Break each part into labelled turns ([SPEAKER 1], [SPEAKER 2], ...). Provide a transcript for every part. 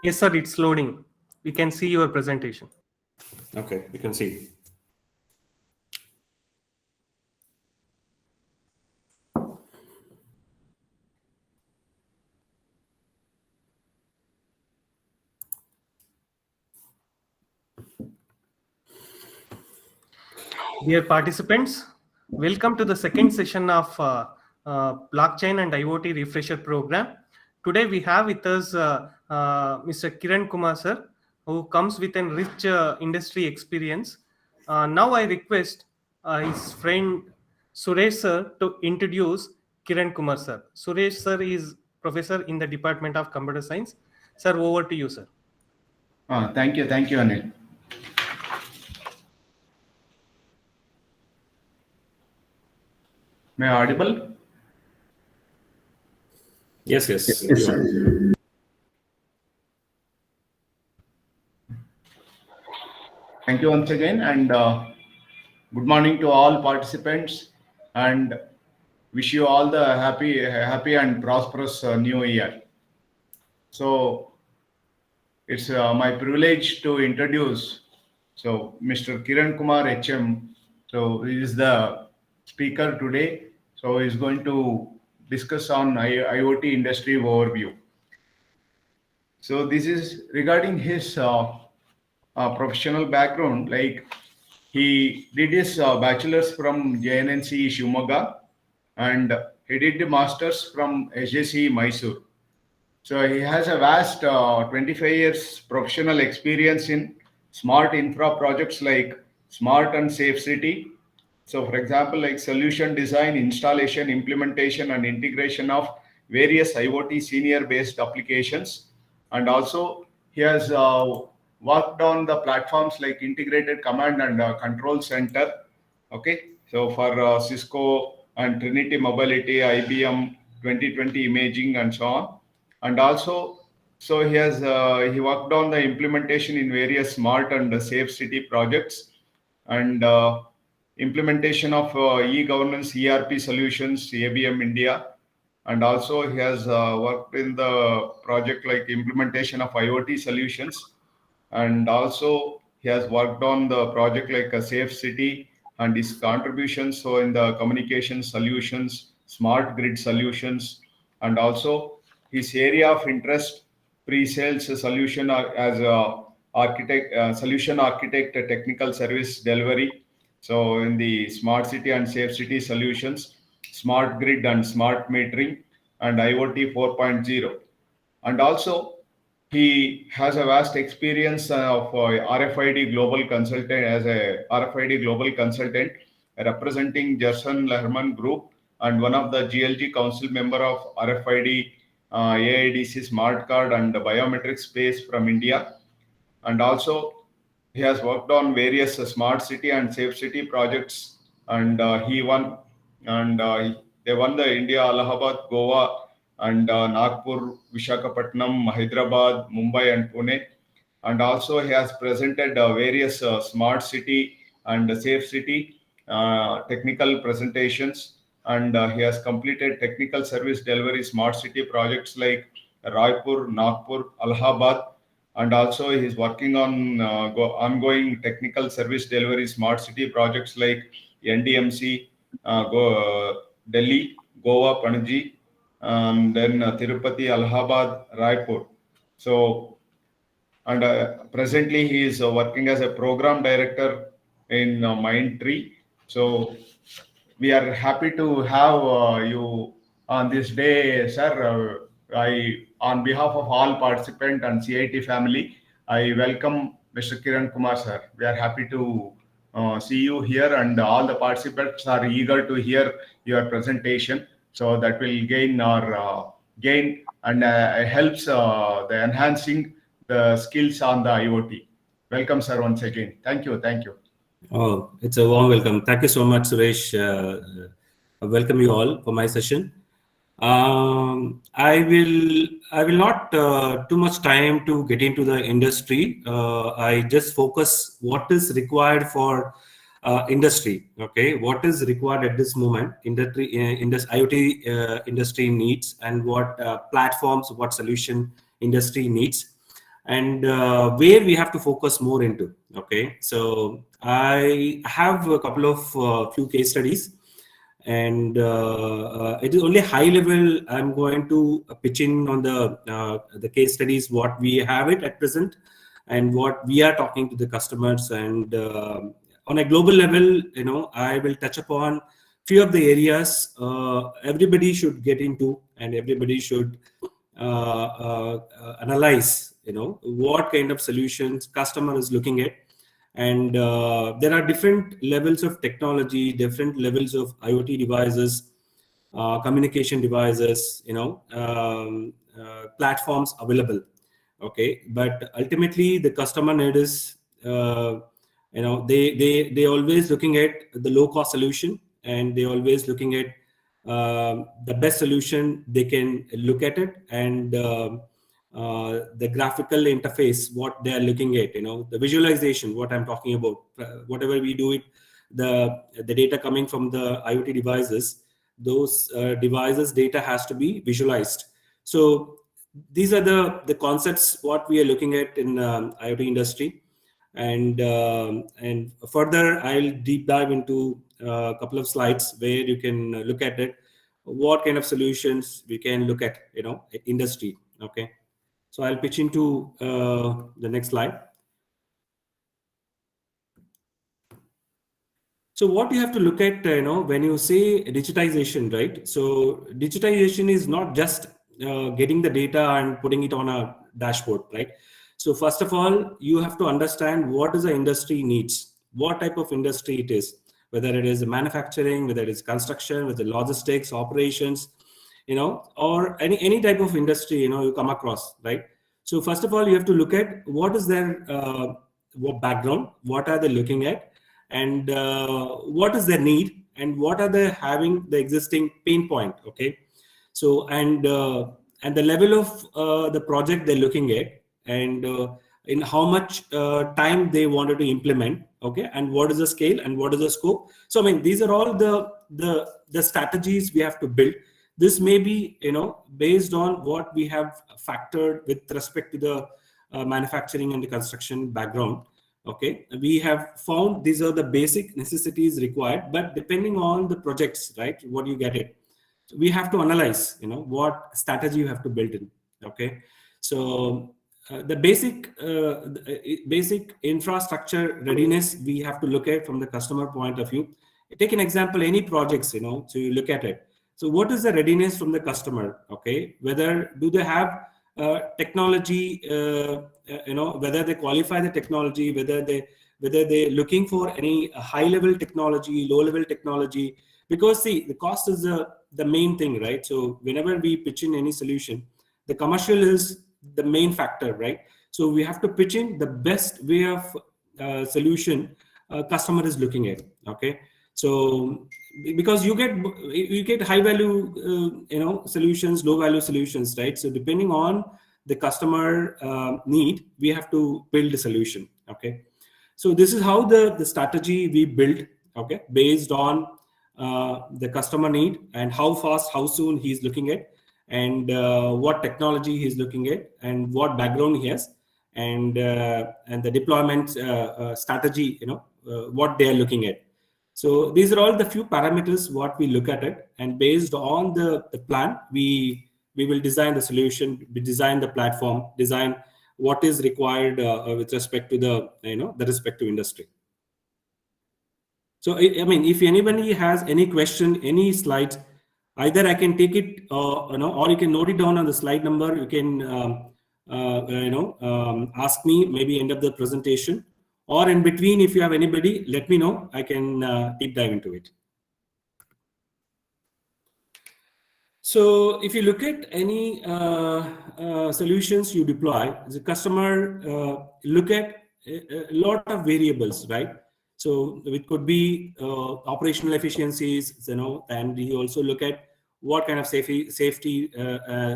[SPEAKER 1] Yes, sir, it's loading. We can see your presentation.
[SPEAKER 2] Okay, you can see.
[SPEAKER 1] Dear participants, welcome to the second session of Blockchain and IoT Refresher Program. Today we have with us Mr. Kiran Kumar sir, who comes with a rich industry experience. Now I request his friend Suresh sir to introduce Kiran Kumar sir. Suresh sir is professor in the Department of Computer Science. Sir, over to you, sir.
[SPEAKER 3] Thank you, Anil. Am I audible?
[SPEAKER 2] Yes, yes.
[SPEAKER 3] Yes, sir. Thank you once again, and good morning to all participants, and wish you all the happy and prosperous new year. So it's my privilege to introduce Mr. Kiran Kumar HM. So he is the speaker today. So he's going to discuss on IoT industry overview. So this is regarding his professional background. Like he did his bachelor's from JNNC Shimoga, and he did the master's from SJC Mysore. So he has a vast 25 years professional experience in smart infra projects like smart and safe city. So for example, like solution design, installation, implementation, and integration of various IoT senior based applications. And also he has worked on the platforms like integrated command and control center. Okay. So for Cisco and Trinity Mobility, IBM 2020 imaging and so on. And also, so he worked on the implementation in various smart and safe city projects, and implementation of e-governance ERP solutions, ABM India. And also he has worked in the project like implementation of IoT solutions. And also he has worked on the project like a safe city, and his contributions so in the communication solutions, smart grid solutions. And also his area of interest, pre-sales solution as a architect, solution architect, technical service delivery. So in the smart city and safe city solutions, smart grid and smart metering, and IoT 4.0. And also he has a vast experience of RFID global consultant as a RFID global consultant representing Gerson Lehrman Group, and one of the GLG council member of RFID AIDC smart card and biometric space from India. And also he has worked on various smart city and safe city projects, and he won, and they won the India Allahabad, Goa, and Nagpur, Vishakhapatnam, Hyderabad, Mumbai, and Pune. And also he has presented various smart city and safe city technical presentations, and he has completed technical service delivery smart city projects like Raipur, Nagpur, Allahabad. And also he is working on ongoing technical service delivery smart city projects like NDMC, Delhi, Goa, Panaji, and then Tirupati, Allahabad, Raipur. So, and presently he is working as a program director in Mindtree. So we are happy to have you on this day, sir. On behalf of all participant and CIT family, I welcome Mr. Kiran Kumar, sir. We are happy to see you here, and all the participants are eager to hear your presentation. So that will gain our gain and helps the enhancing the skills on the IoT. Welcome, sir, once again. Thank you. Thank you.
[SPEAKER 2] Oh, it's a warm welcome. Thank you so much, Suresh. I welcome you all for my session. I will not too much time to get into the industry. I just focus what is required for industry. Okay, what is required at this moment? IoT industry needs, and what platforms, what solution industry needs. and where we have to focus more into. Okay, so I have a couple of few case studies, and it is only high level. I'm going to pitch in on the case studies, what we have it at present, and what we are talking to the customers. And on a global level, I will touch upon few of the areas everybody should get into, and everybody should analyze, what kind of solutions customer is looking at. And there are different levels of technology, different levels of IoT devices, communication devices, platforms available. Okay, but ultimately the customer need is, they always looking at the low cost solution, and they always looking at the best solution they can look at it, and the graphical interface, what they are looking at, the visualization, what I'm talking about, whatever we do it, the data coming from the IoT devices, those devices data has to be visualized. So these are the concepts what we are looking at in IoT industry. And further, I'll deep dive into a couple of slides where you can look at it, what kind of solutions we can look at, industry. Okay, so I'll pitch into the next slide. So what you have to look at, when you say digitization, right? So digitization is not just getting the data and putting it on a dashboard, right? So first of all, you have to understand what is the industry needs, what type of industry it is, whether it is manufacturing, whether it is construction, whether logistics, operations, or any type of industry, you come across, right? So first of all, you have to look at what is their what background, what are they looking at, and what is their need, and what are they having the existing pain point. Okay, so and the level of the project they're looking at, and in how much time they wanted to implement. Okay, and what is the scale and what is the scope. So I mean, these are all the strategies we have to build. This may be based on what we have factored with respect to the manufacturing and the construction background. Okay, we have found these are the basic necessities required, but depending on the projects, right, what you get it, we have to analyze what strategy you have to build in. Okay, so the basic infrastructure readiness we have to look at from the customer point of view. Take an example, any projects, so you look at it. So what is the readiness from the customer? Okay, whether do they have technology, whether they qualify the technology, whether they're looking for any high level technology, low level technology. Because see, the cost is the main thing, right? So whenever we pitch in any solution, the commercial is the main factor, right? So we have to pitch in the best way of solution customer is looking at. Okay, so because you get high value solutions, low value solutions, right? So depending on the customer need, we have to build a solution. Okay, so this is how the strategy we build. Okay, based on the customer need and how fast, how soon he's looking at, and what technology he's looking at, and what background he has, and the deployment strategy, what they are looking at. So these are all the few parameters what we look at it, and based on the plan, we will design the solution, we design the platform, design what is required with respect to the respective industry. So I mean, if anybody has any question, any slides, either I can take it, or you can note it down on the slide number. You can, ask me maybe end of the presentation, or in between. If you have anybody, let me know. I can deep dive into it. So if you look at any solutions you deploy, the customer look at a lot of variables, right? So it could be operational efficiencies, and we also look at what kind of safety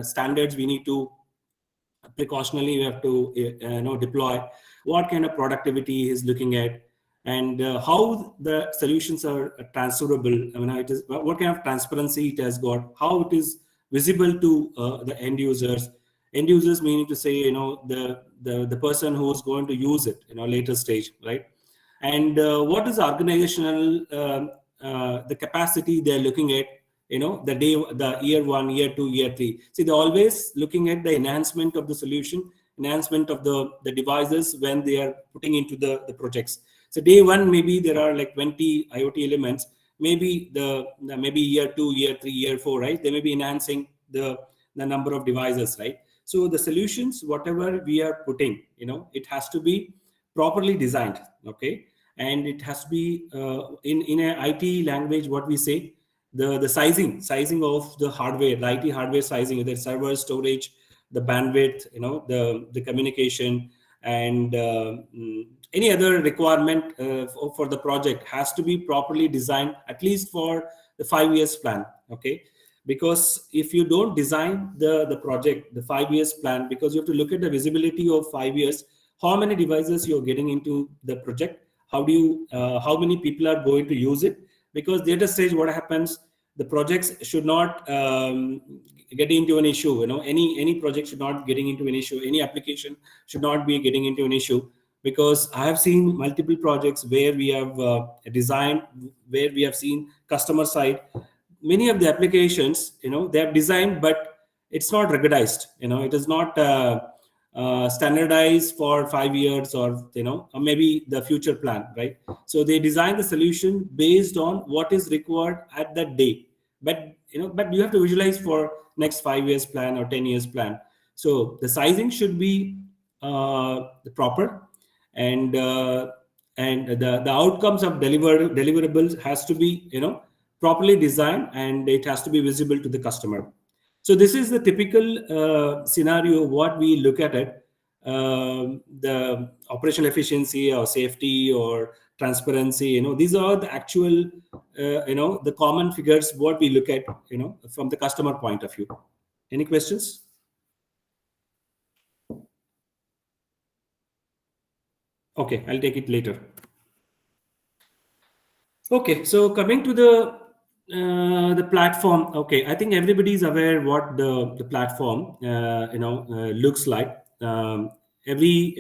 [SPEAKER 2] standards we need to precautionally we have to deploy, what kind of productivity he is looking at, and how the solutions are transferable. I mean, it is what kind of transparency it has got, how it is visible to the end users, End users meaning to say, the person who is going to use it, later stage, right? And what is the organizational the capacity they're looking at, the year 1, year 2, year 3. See, they're always looking at the enhancement of the solution, enhancement of the devices when they are putting into the projects. So day 1, maybe there are like 20 IoT elements. Maybe maybe year 2, year 3, year 4, right? They may be enhancing the number of devices, right? So the solutions, whatever we are putting, it has to be properly designed, okay? And it has to be in an IT language, what we say, the sizing of the hardware, the IT hardware sizing, the server storage, the bandwidth, the communication, and any other requirement for the project has to be properly designed, at least for the 5 years plan, okay? Because if you don't design the project, the 5 years plan, because you have to look at the visibility of 5 years, how many devices you're getting into the project, how many people are going to use it. Because later stage, what happens, the projects should not get into an issue. Any project should not getting into an issue. Any application should not be getting into an issue. Because I have seen multiple projects where we have designed, where we have seen customer side, many of the applications, they have designed, but it's not ruggedized. It is not standardized for 5 years, or maybe the future plan, right? So they design the solution based on what is required at that day, but you have to visualize for next 5 years plan or 10 years plan. So the sizing should be proper, and the outcomes of deliverables has to be properly designed, and it has to be visible to the customer. So this is the typical scenario what we look at it. The operational efficiency or safety or transparency, these are the actual the common figures what we look at from the customer point of view. Any questions? Okay, I'll take it later. Okay, so coming to the platform. Okay, I think everybody is aware what the platform looks like. Every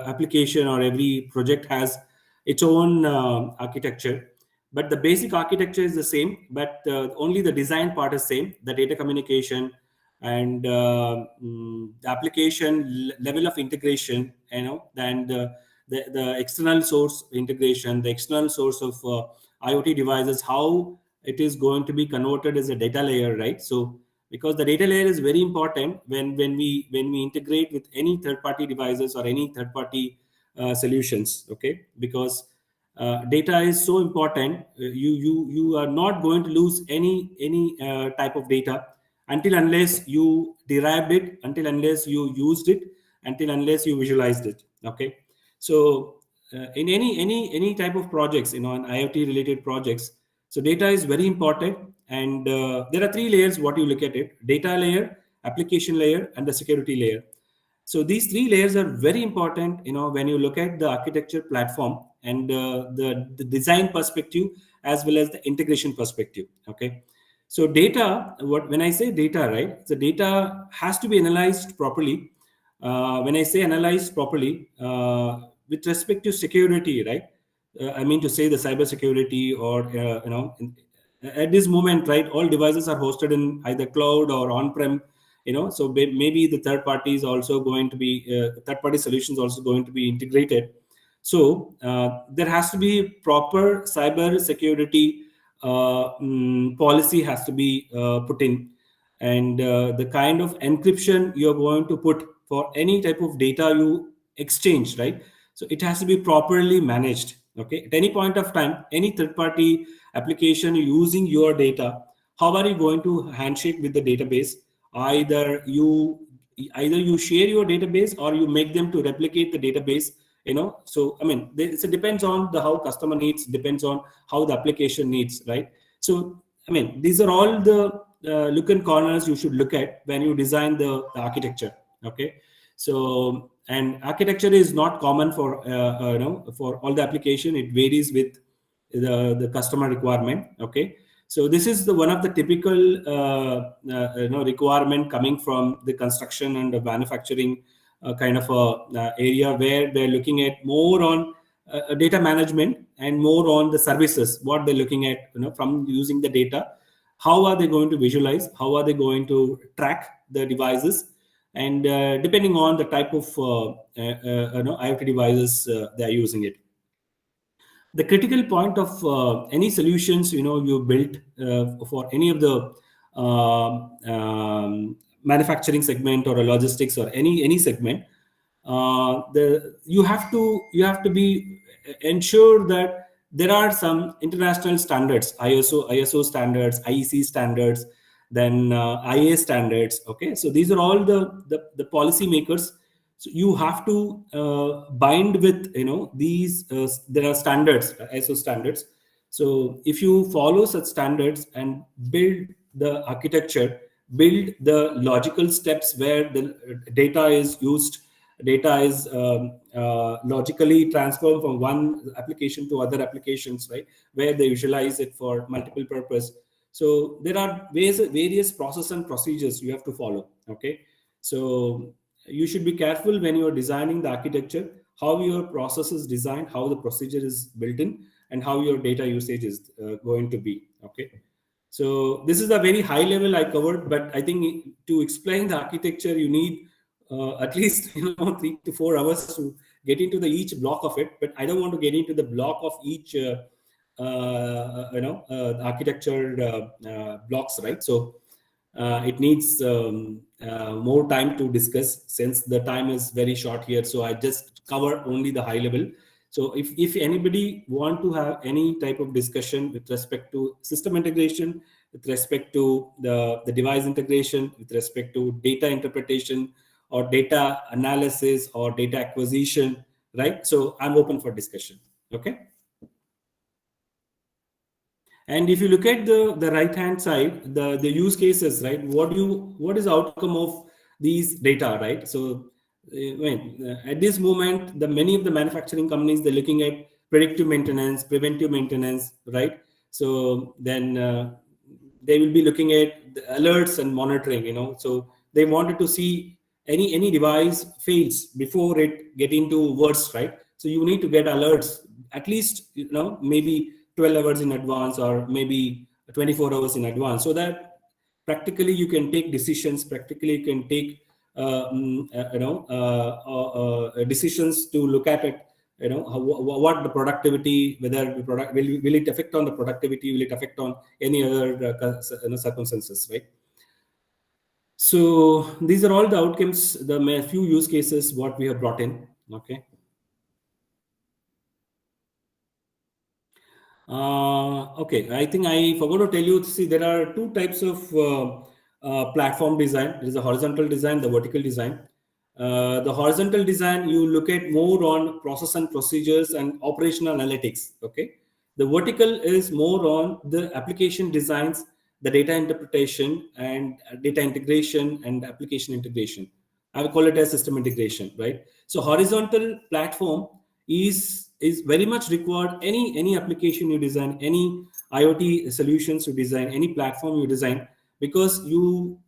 [SPEAKER 2] application or every project has its own architecture, but the basic architecture is the same, but only the design part is same, the data communication and the application level of integration, and the external source integration, the external source of IoT devices, how it is going to be converted as a data layer, right? So because the data layer is very important when we integrate with any third-party devices or any third-party solutions, okay? Because data is so important. You are not going to lose any type of data until unless you derived it, until unless you used it, until unless you visualized it, okay? So in any type of projects, in IoT related projects, so data is very important. And there are 3 layers what you look at it: data layer, application layer, and the security layer. So these 3 layers are very important when you look at the architecture platform and the design perspective as well as the integration perspective, okay? So data, when I say data, right, the data has to be analyzed properly. When I say analyzed properly, with respect to security, right, I mean to say the cyber security, or at this moment, right, all devices are hosted in either cloud or on-prem, so maybe the third party is also going to be third-party solutions also going to be integrated. So there has to be proper cyber security policy has to be put in, and the kind of encryption you're going to put for any type of data you exchange, right? So it has to be properly managed, okay? At any point of time, any third-party application using your data, how are you going to handshake with the database? Either you share your database or you make them to replicate the database, so I mean, it depends on how customer needs, depends on how the application needs, right? So I mean, these are all the look and corners you should look at when you design the architecture, okay? So, and architecture is not common for for all the application. It varies with the customer requirement, okay? So this is the one of the typical requirement coming from the construction and the manufacturing kind of a area, where they're looking at more on data management and more on the services, what they're looking at, from using the data. How are they going to visualize? How are they going to track the devices? And depending on the type of IoT devices they are using it. The critical point of any solutions you built for any of the manufacturing segment or a logistics or any segment, you have to be ensure that there are some international standards, ISO standards, IEC standards, then IA standards. Okay, so these are all the policy makers. So you have to bind with these. There are standards, ISO standards. So if you follow such standards and build the architecture, build the logical steps where the data is used, data is logically transformed from one application to other applications, right? Where they visualize it for multiple purpose. So there are various process and procedures you have to follow. Okay, so you should be careful when you are designing the architecture, how your process is designed, how the procedure is built in, and how your data usage is going to be. Okay, so this is a very high level I covered, but I think to explain the architecture, you need at least 3 to 4 hours to get into each block of it. But I don't want to get into the block of each architecture blocks, right? So it needs more time to discuss, since the time is very short here. So I just cover only the high level. So if anybody want to have any type of discussion with respect to system integration, with respect to the device integration, with respect to data interpretation or data analysis or data acquisition, right? So I'm open for discussion. Okay. And if you look at the right hand side, the use cases, right? What is the outcome of these data, right? So at this moment, many of the manufacturing companies, they're looking at predictive maintenance, preventive maintenance, right? So then they will be looking at the alerts and monitoring. So they wanted to see any device fails before it get into worse, right? So you need to get alerts at least maybe 12 hours in advance, or maybe 24 hours in advance, so that practically you can take decisions, practically you can take decisions to look at it, what the productivity, whether the product will it affect on the productivity, will it affect on any other circumstances, right? So these are all the outcomes, the few use cases what we have brought in. Okay. Okay, I think I forgot to tell you. See, there are two types of platform design. There is a horizontal design, the vertical design. The horizontal design, you look at more on process and procedures and operational analytics. Okay, the vertical is more on the application designs, the data interpretation and data integration and application integration. I will call it as system integration, right? So horizontal platform is very much required. Any application you design, any IoT solutions you design, any platform you design, because you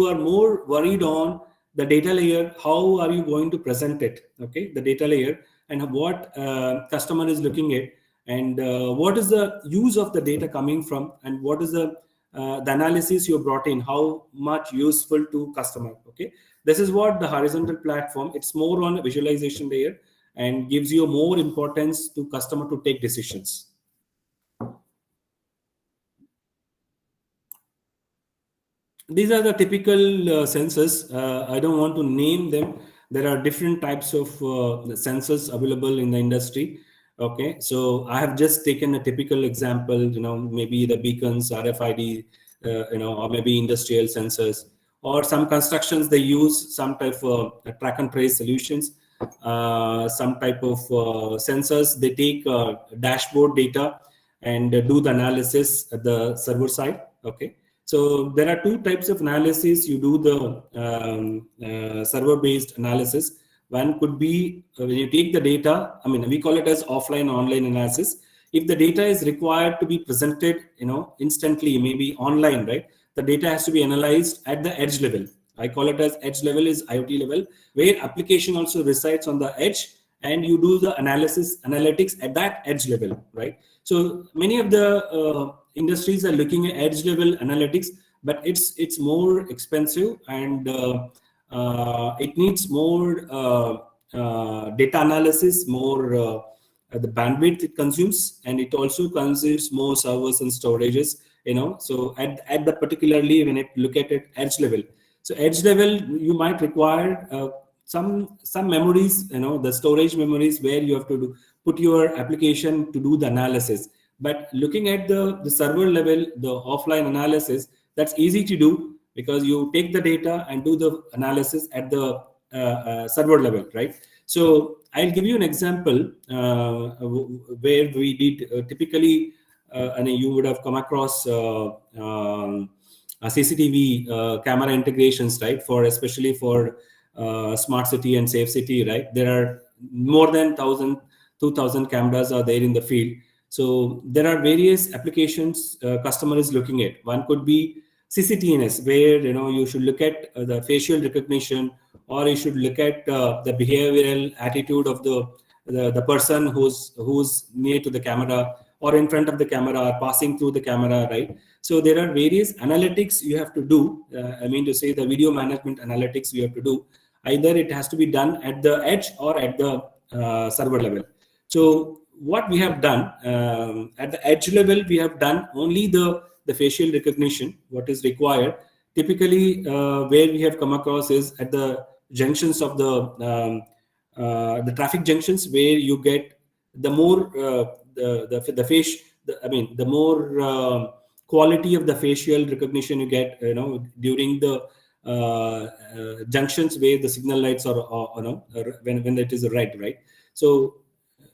[SPEAKER 2] are more worried on the data layer. How are you going to present it? Okay, the data layer, and what customer is looking at, and what is the use of the data coming from, and what is the analysis you brought in, how much useful to customer. Okay, this is what the horizontal platform. It's more on a visualization layer and gives you more importance to customer to take decisions. These are the typical sensors. I don't want to name them. There are different types of sensors available in the industry. Okay, so I have just taken a typical example, maybe the beacons, RFID, or maybe industrial sensors, or some constructions, they use some type of track and trace solutions, some type of sensors. They take dashboard data and do the analysis at the server side. Okay, so there are two types of analysis. You do the server-based analysis. One could be when you take the data, we call it as offline online analysis. If the data is required to be presented, instantly, maybe online, right? The data has to be analyzed at the edge level. I call it as edge level is IoT level, where application also resides on the edge, and you do the analytics at that edge level, right? So many of the industries are looking at edge level analytics, but it's more expensive, and it needs more data analysis, more the bandwidth it consumes, and it also consumes more servers and storages. So at the particularly when it look at it edge level. So edge level, you might require some memories, the storage memories where you have to put your application to do the analysis. But looking at the server level, the offline analysis, that's easy to do because you take the data and do the analysis at the server level, right? So I'll give you an example where we did typically, and you would have come across CCTV camera integrations, right? Especially for smart city and safe city, right? There are more than 2,000 cameras are there in the field. So there are various applications customer is looking at. One could be CCTNS, where you should look at the facial recognition, or you should look at the behavioral attitude of the person who's near to the camera or in front of the camera or passing through the camera, right? So there are various analytics you have to do. To say the video management analytics you have to do. Either it has to be done at the edge or at the server level. So what we have done at the edge level, we have done only the facial recognition, what is required. Typically, where we have come across is at the junctions of the traffic junctions, where you get the more the face, the more quality of the facial recognition you get, during the junctions where the signal lights are, when it is red, right? So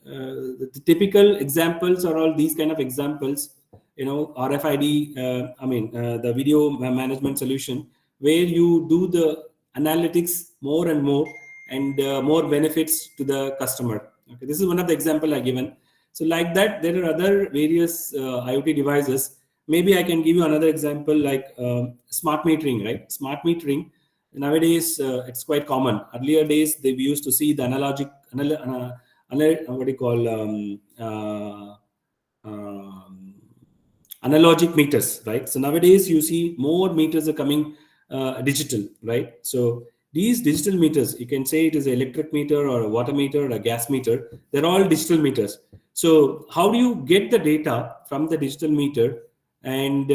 [SPEAKER 2] the typical examples are all these kind of examples. RFID, the video management solution, where you do the analytics more and more, and more benefits to the customer. Okay, this is one of the example I given. So like that, there are other various IoT devices. Maybe I can give you another example, like smart metering, right? Smart metering nowadays, it's quite common. Earlier days, they used to see the analogic meters, right? So nowadays you see more meters are coming digital, right? So these digital meters, you can say it is an electric meter or a water meter or a gas meter. They're all digital meters. So how do you get the data from the digital meter, and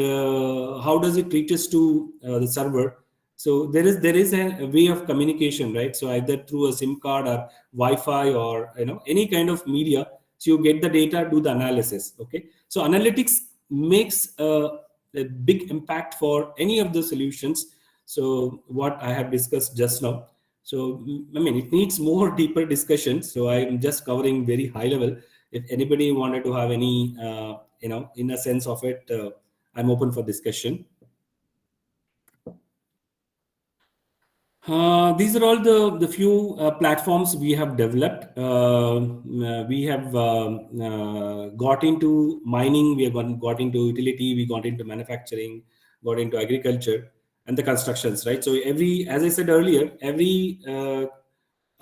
[SPEAKER 2] how does it reaches to the server? So there is a way of communication, right? So either through a SIM card or Wi-Fi or any kind of media. So you get the data, do the analysis. Okay. So analytics makes a big impact for any of the solutions. So what I have discussed just now. So it needs more deeper discussion. So I'm just covering very high level. If anybody wanted to have any, in a sense of it, I'm open for discussion. These are all the few platforms we have developed. We have got into mining, we have got into utility, we got into manufacturing, got into agriculture, and the constructions, right? So as I said earlier, every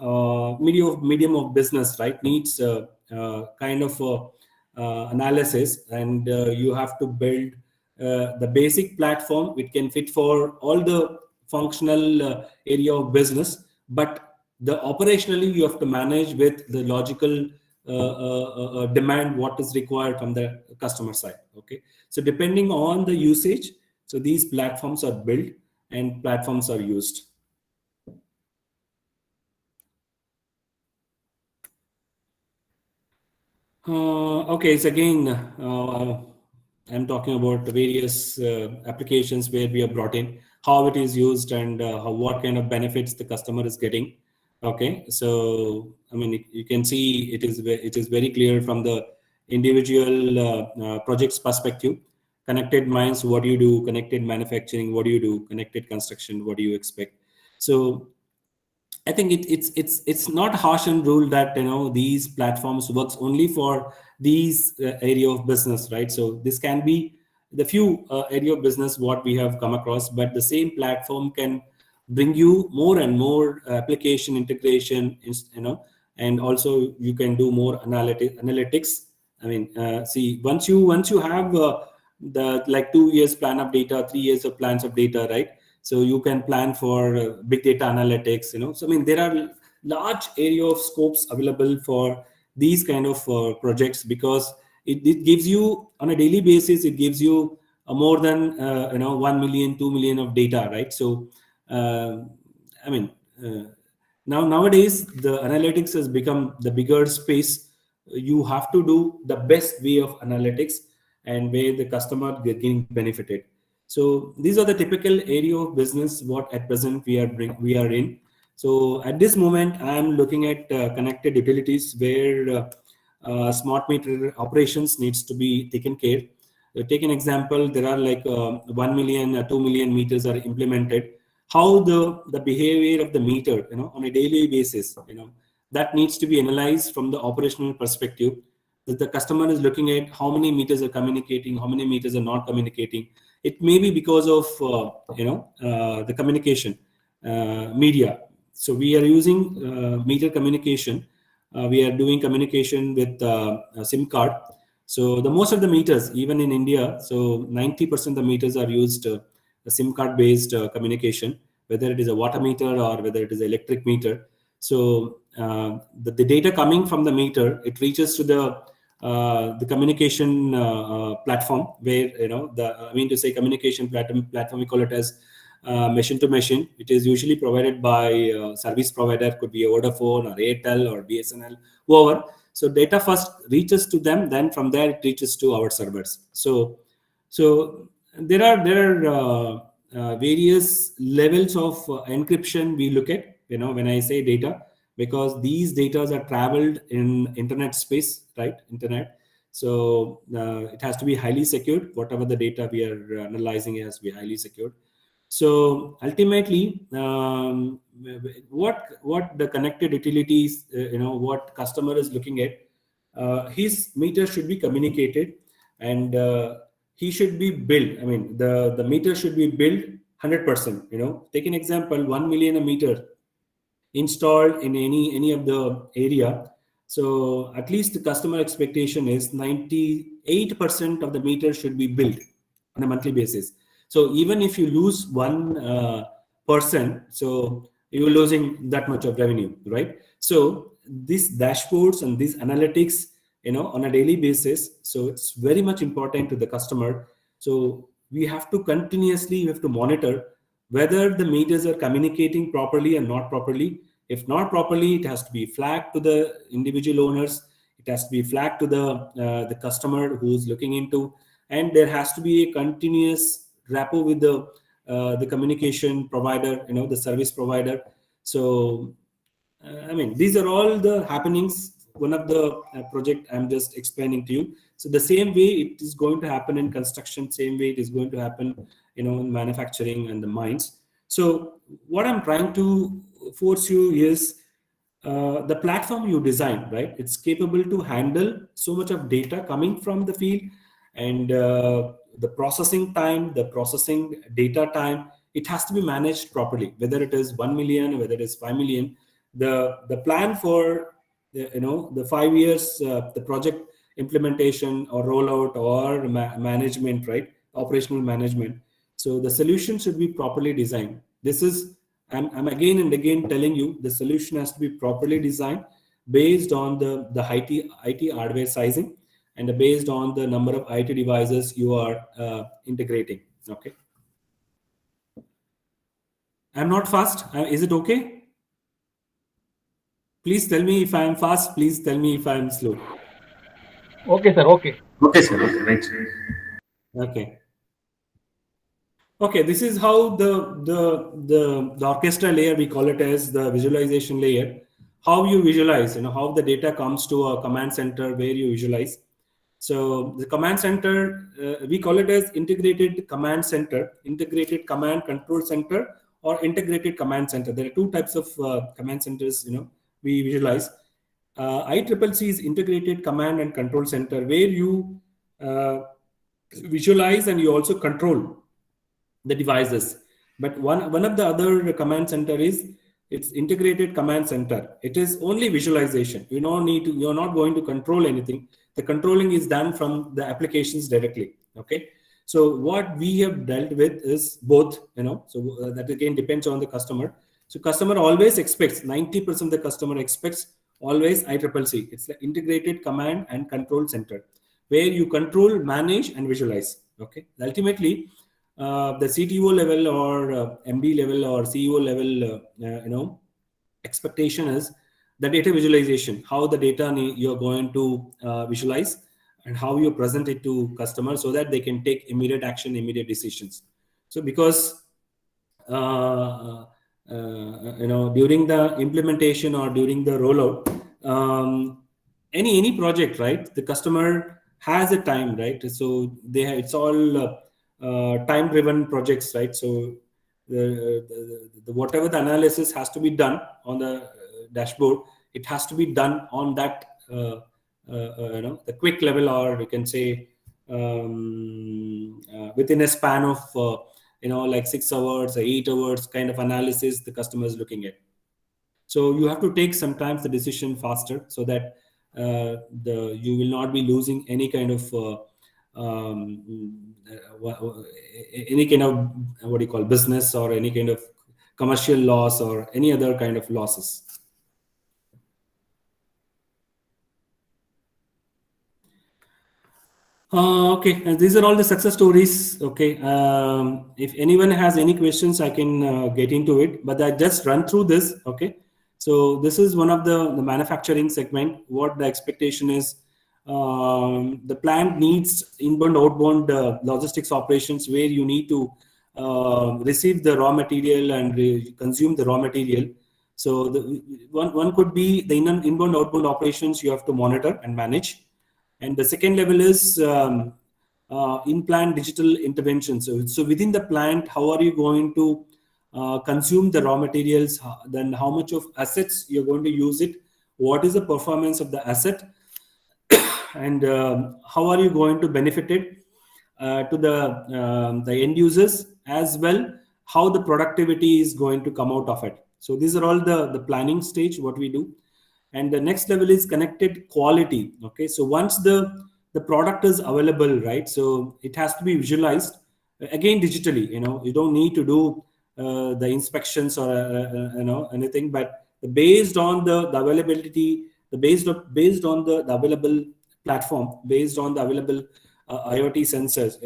[SPEAKER 2] medium of business, right, needs kind of analysis, and you have to build the basic platform which can fit for all the functional area of business, but operationally you have to manage with the logical demand what is required from the customer side. Okay, so depending on the usage, so these platforms are built and platforms are used. Okay, so again, I'm talking about the various applications where we have brought in, how it is used, and what kind of benefits the customer is getting. Okay, so you can see it is very clear from the individual projects perspective. Connected mines, what do you do? Connected manufacturing, what do you do? Connected construction, what do you expect? So I think it's not harsh and rule that these platforms works only for these area of business, right? So this can be the few area of business what we have come across, but the same platform can bring you more and more application integration, and also you can do more analytics. I mean, see, once you have the like 2 years plan of data, 3 years of plans of data, right? So you can plan for big data analytics, so I mean there are large area of scopes available for these kind of projects, because it gives you on a daily basis, it gives you more than 1 million 2 million of data, right? So I mean nowadays the analytics has become the bigger space. You have to do the best way of analytics and where the customer getting benefited. So these are the typical area of business what at present we are in. So at this moment, I am looking at connected utilities where smart meter operations needs to be taken care. Take an example. There are like 1 million, 2 million meters are implemented. How the behavior of the meter, on a daily basis, that needs to be analyzed from the operational perspective. That the customer is looking at how many meters are communicating, how many meters are not communicating. It may be because of the communication media. So we are using meter communication. We are doing communication with a SIM card. So the most of the meters, even in India, so 90% of the meters are used a SIM card based communication, whether it is a water meter or whether it is an electric meter. So the data coming from the meter, it reaches to the communication platform where communication platform we call it as machine to machine. It is usually provided by service provider, could be a Vodafone or Airtel or BSNL, whoever. So data first reaches to them, then from there it reaches to our servers. So there are various levels of encryption we look at, when I say data, because these data are traveled in internet space, right? Internet. So it has to be highly secured. Whatever the data we are analyzing has to be highly secured. So ultimately, what the connected utilities, what customer is looking at, his meter should be communicated, and he should be billed. I mean, the meter should be billed 100%. Take an example: 1 million a meter installed in any of the area. So at least the customer expectation is 98% of the meter should be billed on a monthly basis. So even if you lose 1%, so you're losing that much of revenue, right? So these dashboards and these analytics, on a daily basis, so it's very much important to the customer. So we have to monitor whether the meters are communicating properly and not properly. If not properly, it has to be flagged to the individual owners. It has to be flagged to the customer who's looking into, and there has to be a continuous rapport with the communication provider, the service provider. So these are all the happenings. One of the project I'm just explaining to you. So the same way it is going to happen in construction, same way it is going to happen in manufacturing and the mines. So what I'm trying to force you is the platform you design, right? It's capable to handle so much of data coming from the field, and the processing time, the processing data time, it has to be managed properly, whether it is 1 million, whether it is 5 million. The plan for the 5 years, the project implementation or rollout or management, right? Operational management. So the solution should be properly designed. This is, I'm again and again telling you, the solution has to be properly designed based on the IT hardware sizing and based on the number of IT devices you are integrating. Okay. I'm not fast. Is it okay? Please tell me if I am fast. Please tell me if I am slow.
[SPEAKER 4] Okay, sir. Okay.
[SPEAKER 3] Okay, sir. Okay, right.
[SPEAKER 2] Okay. Okay, this is how the orchestra layer, we call it as the visualization layer. How you visualize, how the data comes to a command center where you visualize. So the command center, we call it as integrated command center, integrated command control center, or integrated command center. There are two types of command centers, we visualize. ICCC is integrated command and control center, where you visualize and you also control the devices. But one of the other command center is it's integrated command center. It is only visualization. You're not going to control anything. The controlling is done from the applications directly. Okay. So what we have dealt with is both, so that again depends on the customer. So customer always expects, 90% of the customer expects always ICCC. It's the integrated command and control center, where you control, manage, and visualize. Okay. Ultimately, the CTO level or MD level or CEO level, expectation is the data visualization, how the data you're going to visualize, and how you present it to customers so that they can take immediate action, immediate decisions. So because during the implementation or during the rollout, any project, right, the customer has a time, right? So it's all time driven projects, right? So the whatever the analysis has to be done on the dashboard, it has to be done on that the quick level, or you can say within a span of like 6 hours or 8 hours kind of analysis the customer is looking at. So you have to take sometimes the decision faster, so that you will not be losing any kind of business or any kind of commercial loss or any other kind of losses. Okay, and these are all the success stories. Okay, if anyone has any questions, I can get into it, but I just run through this. Okay, so this is one of the manufacturing segment. What the expectation is, the plant needs inbound, outbound logistics operations, where you need to receive the raw material and consume the raw material. So one could be the inbound, outbound operations you have to monitor and manage. And the second level is in-plant digital intervention. So within the plant, how are you going to consume the raw materials? Then how much of assets you're going to use it? What is the performance of the asset? And how are you going to benefit it to the end users as well? How the productivity is going to come out of it? So these are all the planning stage, what we do. And the next level is connected quality. Okay, so once the product is available, right, so it has to be visualized again digitally. You don't need to do the inspections or anything, but based on the availability, based on the available platform, based on the available IoT sensors.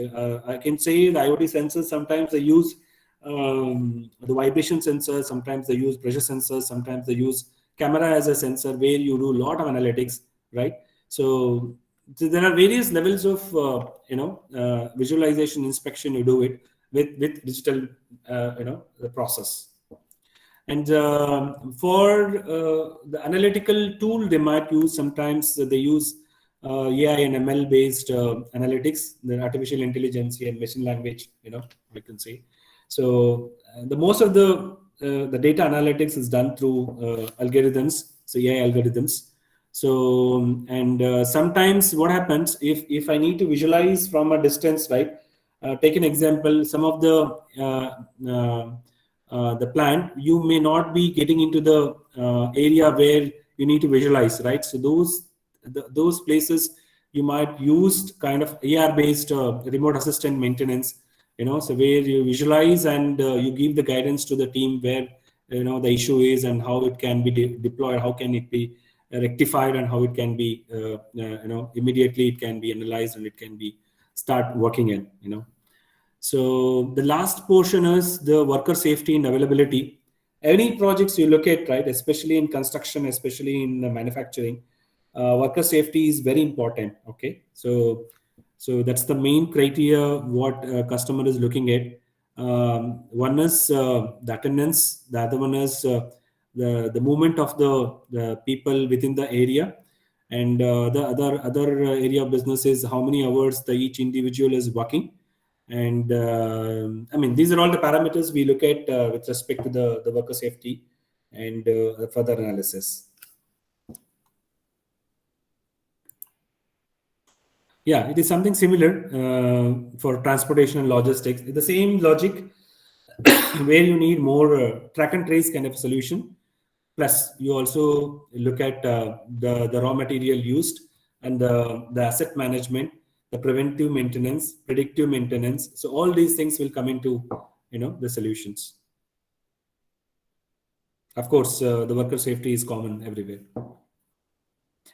[SPEAKER 2] I can say the IoT sensors, sometimes they use the vibration sensors, sometimes they use pressure sensors, sometimes they use camera as a sensor, where you do a lot of analytics, right? So there are various levels of visualization, inspection. You do it with digital the process. And for the analytical tool they might use, sometimes they use AI and ML based analytics, the artificial intelligence and machine language, we can say. So the most of the data analytics is done through algorithms, so AI algorithms. So and sometimes what happens, if I need to visualize from a distance, right? Take an example. Some of the plant, you may not be getting into the area where you need to visualize, right? So those places you might use kind of AR based remote assistant maintenance. So where you visualize and you give the guidance to the team where the issue is and how it can be deployed, how can it be rectified, and how it can be immediately it can be analyzed and it can be start working in. So the last portion is the worker safety and availability. Any projects you look at, right, especially in construction, especially in manufacturing, worker safety is very important. Okay, so that's the main criteria what customer is looking at. One is the attendance. The other one is the movement of the people within the area, and the other area of business is how many hours each individual is working. And I mean, these are all the parameters we look at with respect to the worker safety and further analysis. Yeah, it is something similar for transportation and logistics. The same logic where you need more track and trace kind of solution. Plus, you also look at the raw material used and the asset management, the preventive maintenance, predictive maintenance. So all these things will come into the solutions. Of course, the worker safety is common everywhere.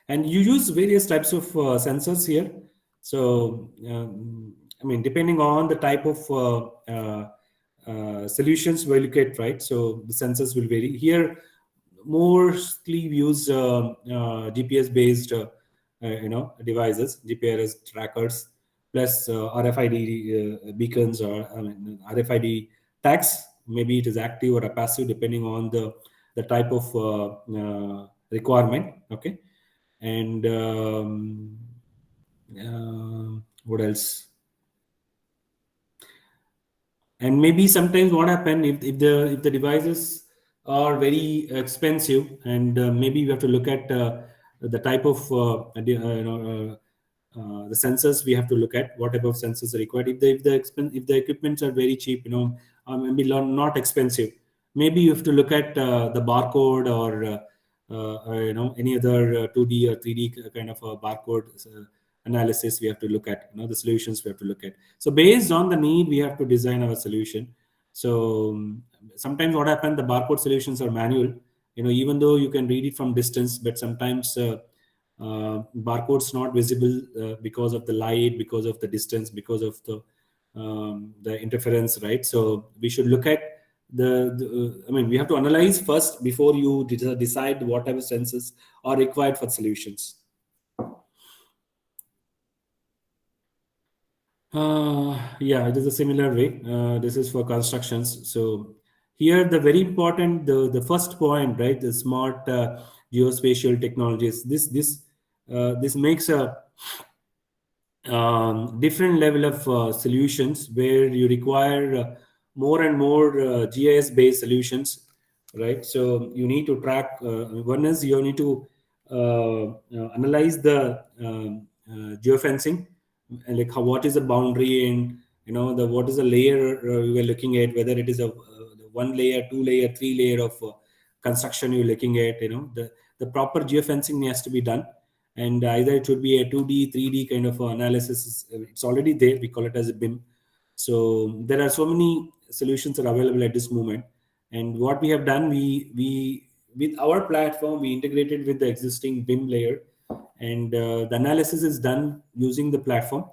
[SPEAKER 2] And you use various types of sensors here. So, I mean, depending on the type of solutions we look at, right? So the sensors will vary. Here, mostly we use GPS-based, devices, GPRS trackers, plus RFID beacons or RFID tags. Maybe it is active or a passive, depending on the type of requirement. Okay. And what else? And maybe sometimes what happen if the devices are very expensive, and maybe we have to look at the type of the sensors we have to look at. What type of sensors are required? If the equipments are very cheap, maybe not expensive, maybe you have to look at the barcode or any other 2D or 3D kind of a barcode analysis. We have to look at the solutions we have to look at. So based on the need, we have to design our solution. So sometimes what happens, the barcode solutions are manual, even though you can read it from distance, but sometimes barcodes not visible because of the light, because of the distance, because of the interference, right? So we should look at we have to analyze first before you decide whatever sensors are required for solutions. Yeah, it is a similar way. This is for constructions. So here, the very important, the first point, right? The smart geospatial technologies. This makes a different level of solutions where you require more and more GIS-based solutions, right? So you need to track. One is you need to analyze the geofencing, like what is the boundary, and what is the layer you are looking at, whether it is a 1 layer, 2 layer, 3 layer of construction you're looking at. The proper geofencing has to be done, and either it should be a 2D, 3D kind of analysis. It's already there. We call it as a BIM. So there are so many solutions that are available at this moment. And what we have done, we with our platform, we integrated with the existing BIM layer, and the analysis is done using the platform.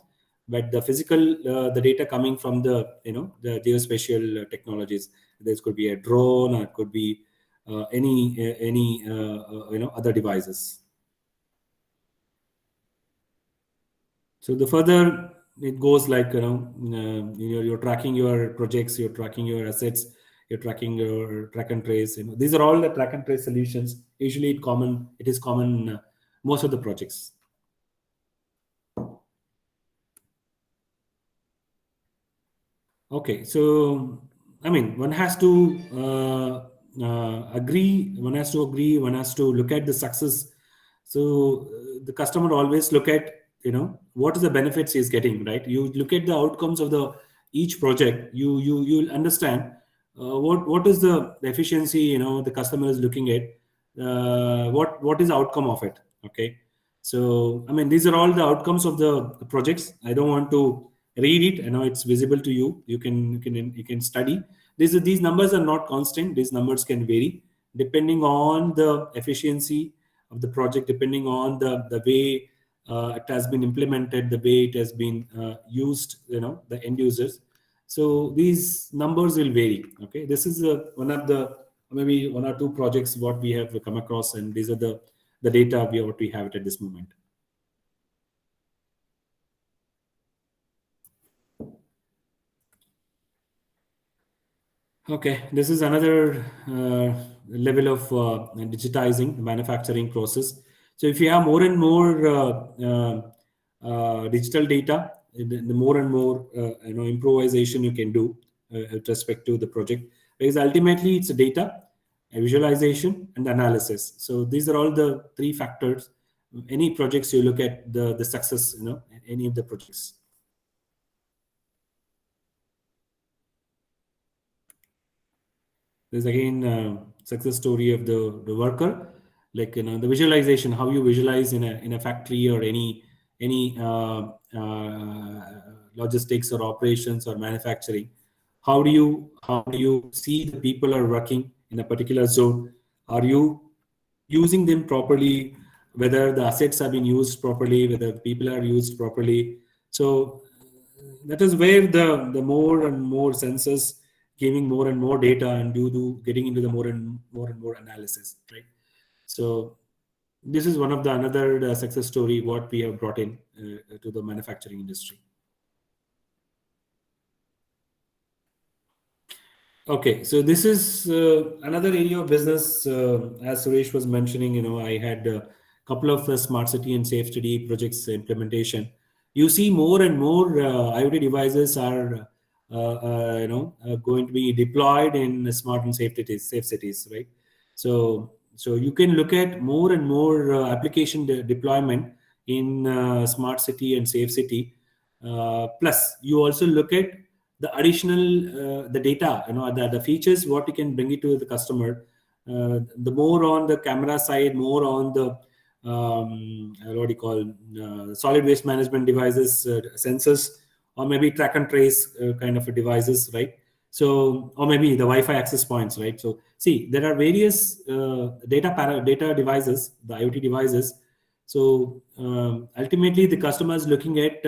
[SPEAKER 2] But the physical, the data coming from the geospatial technologies. There could be a drone, or it could be any other devices. So the further it goes, like you're tracking your projects, you're tracking your assets, you're tracking your track and trace. These are all the track and trace solutions. Usually, it is common most of the projects. Okay, so one has to agree. One has to look at the success. So the customer always look at what is the benefits he is getting, right? You look at the outcomes of each project. You'll understand what is the efficiency the customer is looking at. What is the outcome of it? Okay, so these are all the outcomes of the projects. I don't want to read it. I know it's visible to you. You can study. These numbers are not constant. These numbers can vary depending on the efficiency of the project, depending on the way it has been implemented, the way it has been used, the end users. So these numbers will vary. Okay, this is one of the maybe 1 or 2 projects what we have come across, and these are the data what we have at this moment. Okay, this is another level of digitizing the manufacturing process. So if you have more and more digital data, the more and more improvisation you can do with respect to the project, because ultimately it's data, visualization, and analysis. So these are all the three factors. Any projects you look at the success, any of the projects. There's again success story of the worker, like the visualization, how you visualize in a factory or any logistics or operations or manufacturing. How do you see the people are working in a particular zone? Are you using them properly? Whether the assets have been used properly, whether the people are used properly. So that is where the more and more sensors giving more and more data and getting into the more and more analysis, right? So this is one of the another success story what we have brought in to the manufacturing industry. Okay, so this is another area of business. As Suresh was mentioning, I had a couple of smart city and safe city projects implementation. You see more and more IoT devices are going to be deployed in smart and safe cities, right? So you can look at more and more application deployment in smart city and safe city. Plus, you also look at the additional the data, the features what you can bring it to the customer. The more on the camera side, more on the what do you call solid waste management devices, sensors, or maybe track and trace kind of devices, right? So, or maybe the Wi-Fi access points, right? So, see, there are various data devices, the IoT devices. So, ultimately, the customer is looking at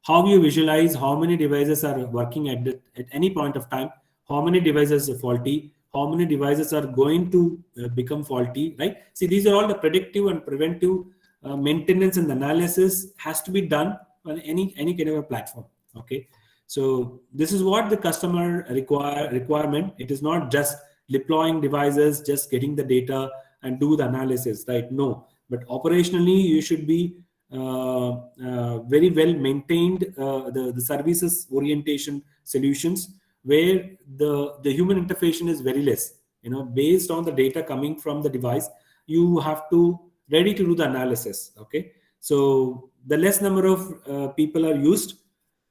[SPEAKER 2] how you visualize how many devices are working at any point of time, how many devices are faulty, how many devices are going to become faulty, right? See, these are all the predictive and preventive maintenance and analysis has to be done on any kind of a platform. Okay, so this is what the customer requirement. It is not just deploying devices, just getting the data and do the analysis, right? No, but operationally you should be very well maintained the services orientation solutions where the human interface is very less. Based on the data coming from the device, you have to ready to do the analysis. Okay, so the less number of people are used,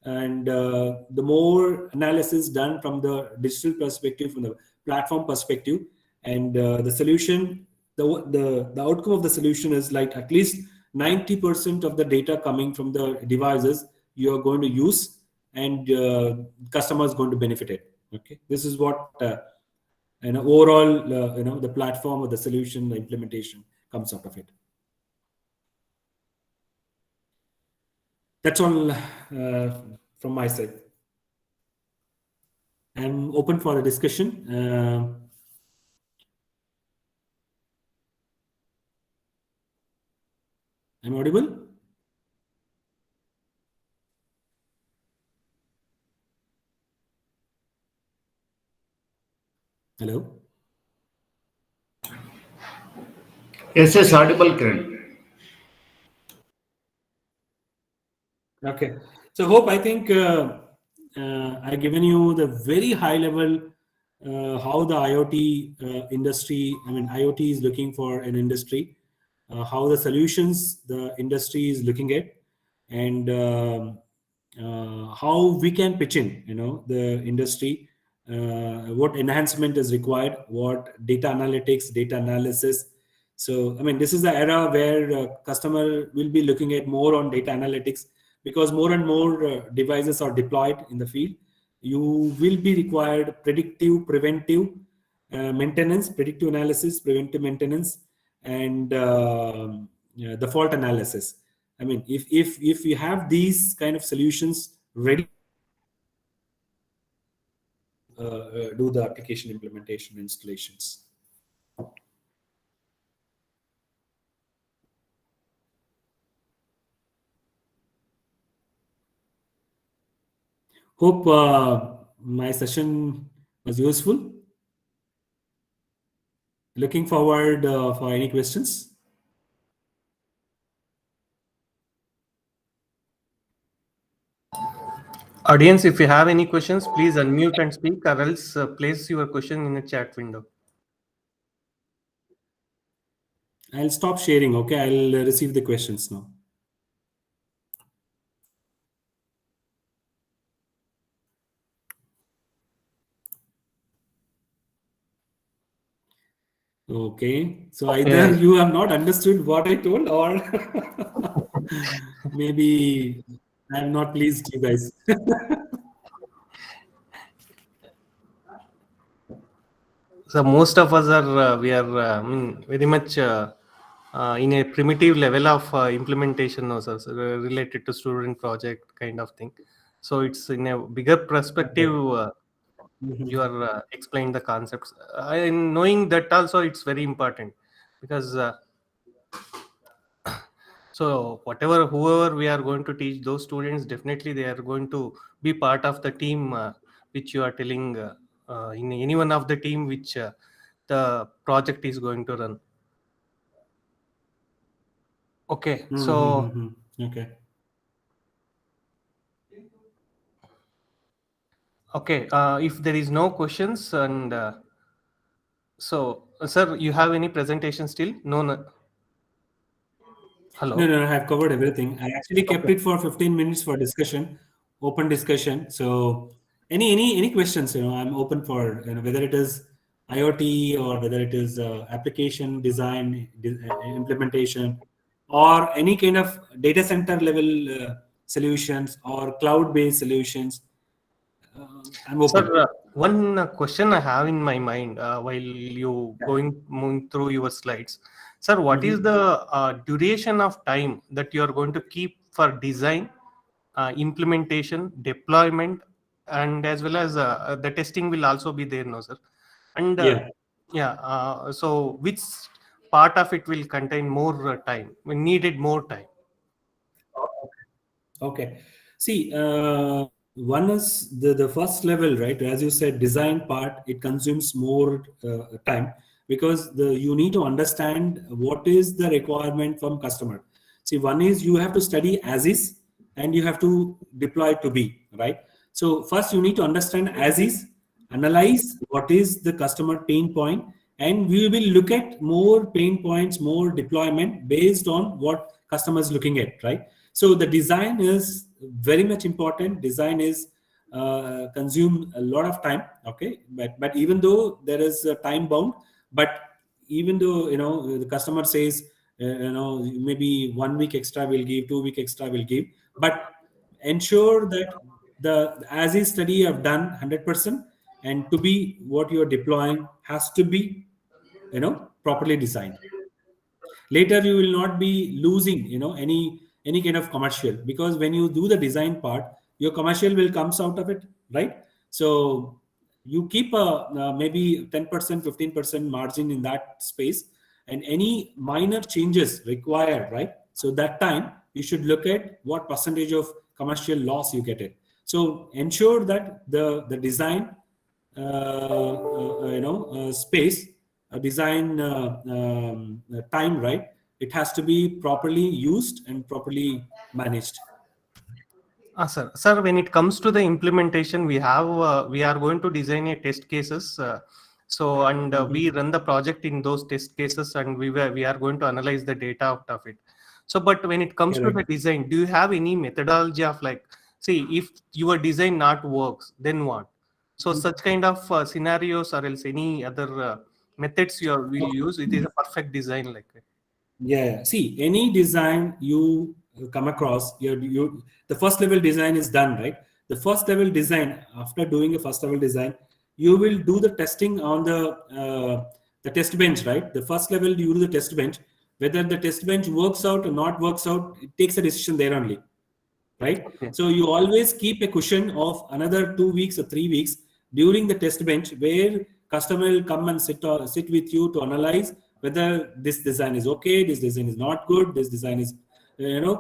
[SPEAKER 2] and the more analysis done from the digital perspective, from the platform perspective, and the solution, the outcome of the solution is like at least 90% of the data coming from the devices you are going to use, and customer is going to benefit it. Okay, this is what overall the platform or the solution, the implementation comes out of it. That's all from my side. I'm open for a discussion. I'm audible? Hello?
[SPEAKER 3] Yes, audible, Kiran.
[SPEAKER 2] Okay. So I think I've given you the very high level how the IoT industry, IoT is looking for an industry, how the solutions the industry is looking at, and how we can pitch in, the industry, what enhancement is required, what data analytics, data analysis. So, this is the era where customer will be looking at more on data analytics, because more and more devices are deployed in the field. You will be required predictive, preventive maintenance, predictive analysis, preventive maintenance, and the fault analysis. If you have these kind of solutions ready, do the application implementation installations. Hope my session was useful. Looking forward for any questions.
[SPEAKER 1] Audience, if you have any questions, please unmute and speak, or else place your question in the chat window.
[SPEAKER 2] I'll stop sharing. Okay, I'll receive the questions now. Okay, so either you have not understood what I told, or maybe I'm not pleased, you guys.
[SPEAKER 1] So most of us are we are very much in a primitive level of implementation also, so related to student project kind of thing. So it's in a bigger perspective. You are explained the concepts. In knowing that also, it's very important because so whoever we are going to teach, those students definitely they are going to be part of the team which you are telling in any one of the team which the project is going to run. Okay, so
[SPEAKER 2] Okay.
[SPEAKER 1] okay, if there is no questions, and so sir, you have any presentation still? No. Hello.
[SPEAKER 2] No, I have covered everything. I actually kept
[SPEAKER 1] Okay.
[SPEAKER 2] it for 15 minutes for discussion, open discussion. So any questions, I'm open for, whether it is IoT or whether it is application design, implementation, or any kind of data center level solutions or cloud-based solutions. I'm open.
[SPEAKER 1] Sir, one question I have in my mind while you moving through your slides. Sir, what is the duration of time that you are going to keep for design, implementation, deployment, and as well as the testing will also be there, no, sir? And so which part of it will contain more time? We needed more time.
[SPEAKER 2] Okay. See, one is the first level, right? As you said, design part, it consumes more time because you need to understand what is the requirement from customer. See, one is you have to study as is and you have to deploy to be, right? So first you need to understand as is, analyze what is the customer pain point, and we will look at more pain points, more deployment based on what customer is looking at, right? So the design is very much important. Design is consume a lot of time. Okay, but even though there is a time bound, but even though the customer says maybe 1 week extra will give, 2 week extra will give, but ensure that the as is study you have done 100%, and to be what you are deploying has to be properly designed. Later you will not be losing any kind of commercial, because when you do the design part, your commercial will comes out of it, right? So you keep a maybe 10% 15% margin in that space, and any minor changes required, right? So that time you should look at what percentage of commercial loss you get it. So ensure that the design space, design time, right? It has to be properly used and properly managed.
[SPEAKER 1] Sir, when it comes to the implementation, we are going to design a test cases. We run the project in those test cases, and we are going to analyze the data out of it. So, but when it comes to the design, do you have any methodology of like, see, if your design not works, then what? So such kind of scenarios, or else any other methods will use, it is a perfect design like that.
[SPEAKER 2] Yeah. See, any design you come across, the first level design is done, right? The first level design, after doing a first level design, you will do the testing on the test bench, right? The first level you do the test bench. Whether the test bench works out or not works out, it takes a decision there only, right?
[SPEAKER 1] Okay.
[SPEAKER 2] So you always keep a cushion of another 2 weeks or 3 weeks during the test bench, where customer will come and sit with you to analyze whether this design is okay, this design is not good, this design is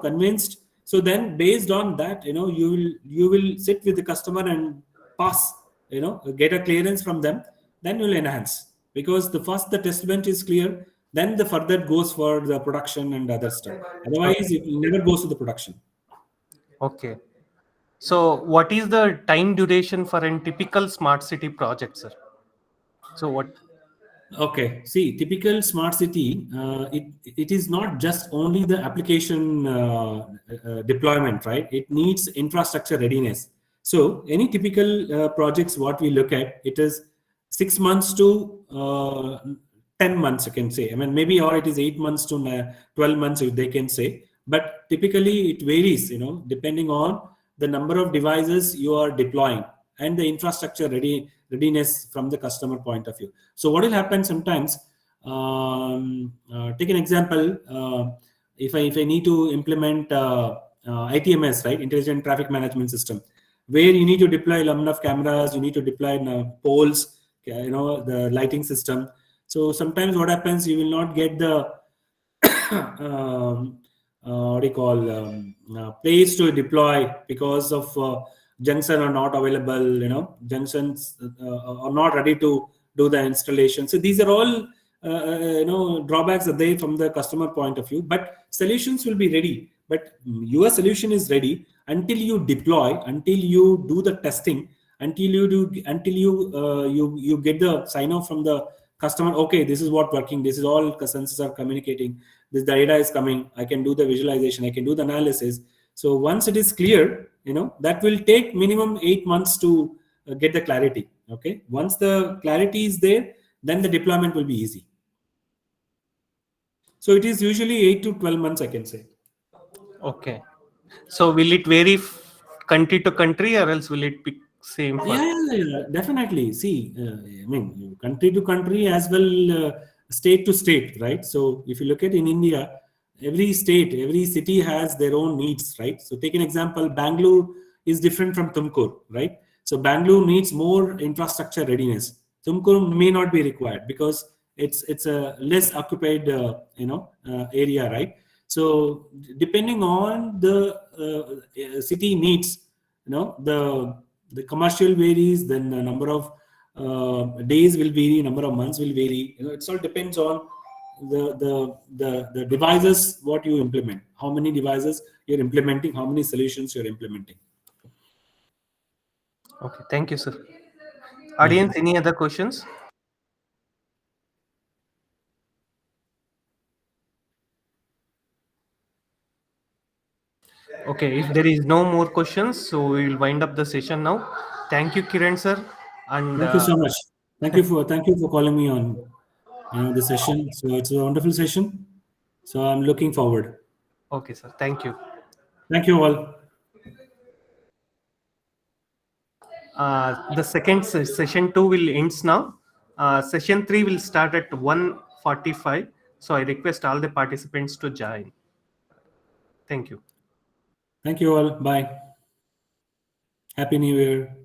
[SPEAKER 2] convinced. So then based on that, you will sit with the customer and pass, get a clearance from them. Then you'll enhance, because the test bench is clear, then the further goes for the production and other stuff. Otherwise it never goes to the production.
[SPEAKER 1] Okay. So what is the time duration for a typical smart city project, sir? So what?
[SPEAKER 2] Okay, see, typical smart city, it is not just only the application deployment, right? It needs infrastructure readiness. So any typical projects, what we look at, it is 6 months to 10 months, you can say. I mean, maybe, or it is 8 months to 12 months, if they can say. But typically it varies, depending on the number of devices you are deploying and the infrastructure readiness from the customer point of view. So what will happen sometimes, take an example, if I need to implement ITMS, right, Intelligent Traffic Management System, where you need to deploy a number of cameras, you need to deploy poles, the lighting system. So sometimes what happens, you will not get the what do you call, place to deploy because of junction are not available, junctions are not ready to do the installation. So these are all drawbacks are there from the customer point of view, but solutions will be ready. But your solution is ready until you deploy, until you do the testing, until you get the sign off from the customer. Okay, this is what working, this is all sensors are communicating, this data is coming, I can do the visualization, I can do the analysis. So once it is clear, that will take minimum 8 months to get the clarity. Okay, once the clarity is there, then the deployment will be easy. So it is usually 8 to 12 months, I can say.
[SPEAKER 1] Okay. So will it vary country to country, or else will it be same?
[SPEAKER 2] Yeah, definitely. See, I mean, country to country as well, state to state, right? So if you look at in India, every state, every city has their own needs, right? So take an example, Bangalore is different from Tumkur, right? So Bangalore needs more infrastructure readiness. Tumkur may not be required because it's a less occupied, area, right? So depending on the city needs, the commercial varies, then the number of days will vary, number of months will vary. It all depends on the devices what you implement, how many devices you're implementing, how many solutions you're implementing.
[SPEAKER 1] Okay, thank you, sir. Audience, any other questions? Okay, if there is no more questions, so we will wind up the session now. Thank you, Kiran sir, and
[SPEAKER 2] Thank you so much. Thank you for calling me on the session. So it's a wonderful session. So I'm looking forward.
[SPEAKER 1] okay, sir. Thank you.
[SPEAKER 2] Thank you all.
[SPEAKER 1] The second session 2 will ends now. Session 3 will start at 1:45. So I request all the participants to join. Thank you.
[SPEAKER 2] Thank you all. Bye. Happy New Year.